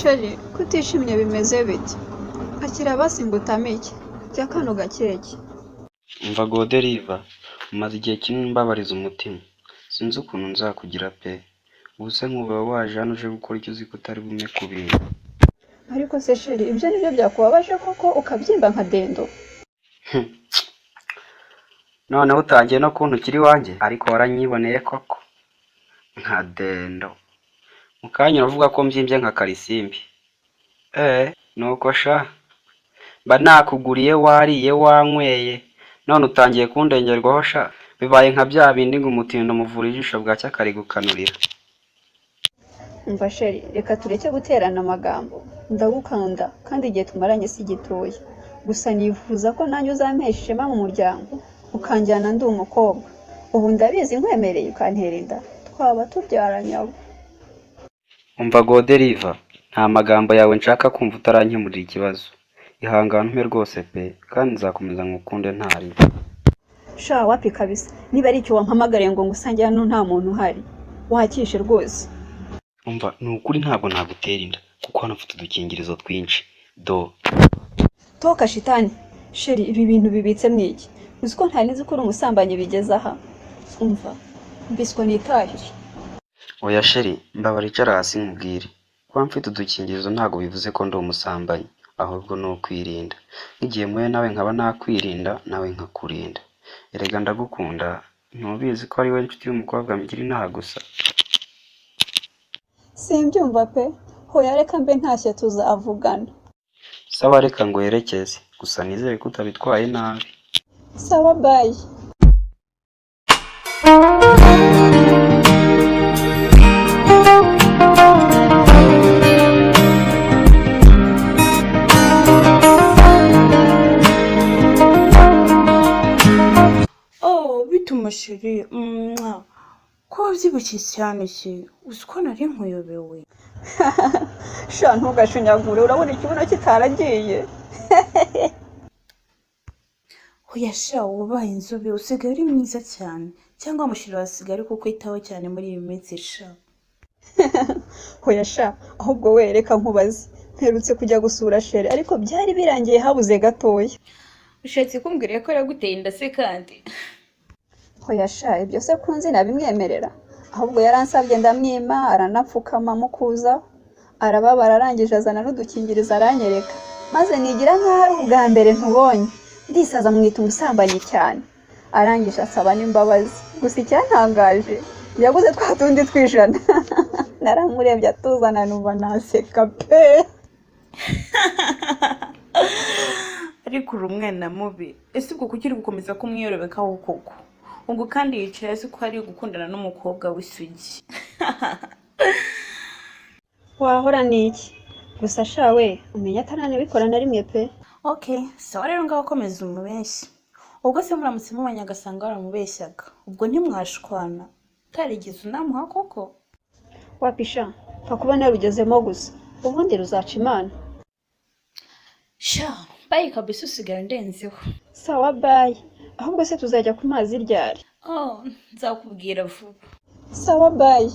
sheri kutishimye bimeze bite akira basimbutamo iki bya kano gakeke umva Goderiva umaze igihe kinini mbabariza umutima sinzi ukuntu nzakugira pe ubuse nkuba waje hano uje gukora icyo uzi ko utari bume kubintu ariko se sheri ibyo nibyo byakubabaje koko ukabyimba nka dendo noneho utangiye no kuntu ukiri wanjye ariko waranyiboneye koko nka dendo mukanya uravuga ko mbyimbye nka karisimbi nuko sha mba nakuguriye wariye wanyweye none utangiye kundengerwaho sha bibaye nka bya bindi ngo umutindo muvura ijisho bwacya kari gukanurira umva sheri reka tureke guterana amagambo ndagukanda kandi igihe tumaranye si gitoya gusa nifuza ko nanjye uzampesha ishema mu muryango ukanjyana ndi umukobwa ubu ndabizi nkwemereye ukantera inda twaba tubyaranye abo umva Goderiva nta magambo yawe nshaka kumva utarankemurira ikibazo ihangane umpe rwose pe kandi nzakomeza ngukunde ntari sha wapi kabisa niba ari icyo wampamagariye ngo ngusange hano nta muntu uhari wakishe rwose umva ni ukuri ntabwo nagutera inda kuko hano mfite udukingirizo twinshi do toka shitani sheri ibi bintu bibitse mwiki uzi ko ntari nzi ko uri umusambanyi bigeze aha umva mbiswa nitahire oya sheri mbabara icara hasi nkubwire kuba mfite udukingirizo ntabwo bivuze ko ndi umusambanyi ahubwo ni ukwirinda nk'igihe muye nawe nkaba nakwirinda nawe nkakurinda erega ndagukunda ntubizi ko ari we nshuti y'umukobwa mgira inaha gusa simbyumva pe hoya reka mbe ntashye tuzavugana sawa reka ngo yerekeze gusa nizere ko utabitwaye nabi sawa bye bituma sheri ko wabyibushye cyane se uzi ko nari nkuyobewe sha ntugashunyagure urabona ikibuno kitaragiye hoya sha wabaye inzobe usigaye uri mwiza cyane cyangwa amushira wasigaye ari kukwitaho cyane muri iyi minsi sha hoya sha ahubwo we reka nkubaze mperutse kujya gusura sheri ariko byari birangiye habuze gatoya ushatse kumbwira ko yaguteye inda se kandi hoya sha ibyo se kunzi nabimwemerera ahubwo yaransabye ndamwima aranapfukama mukuza arababara arangije azana n'udukingirizo aranyereka maze nigira nk'aho ari ubwa mbere ntubonye ndisaza mwita umusambanyi cyane arangije asaba n'imbabazi gusa icyantangaje yaguze twa tundi twijana naramurebye atuzana numva naseka pe ariko uri umwana mubi ese ubwo kuki uri gukomeza kumwiyorobekaho koko ubwo kandi yicaye azi ko ari gukundana n'umukobwa w'isugi wahora niki gusa sha we umenya ataranabikora na rimwe pe okay sawa rero ngaho komeza umubeshyi ubwo se muramutse mubanya agasanga waramubeshyaga ubwo ntimwashwana utarigeze unamuha koko wapisha pfa kuba narugezemo gusa ubundi ruzaca imana sha bayi kabisa usigara ndenzeho sawa bayi ahubwo se tuzajya ku mazi ryari nzakubwira vuba sawa bayi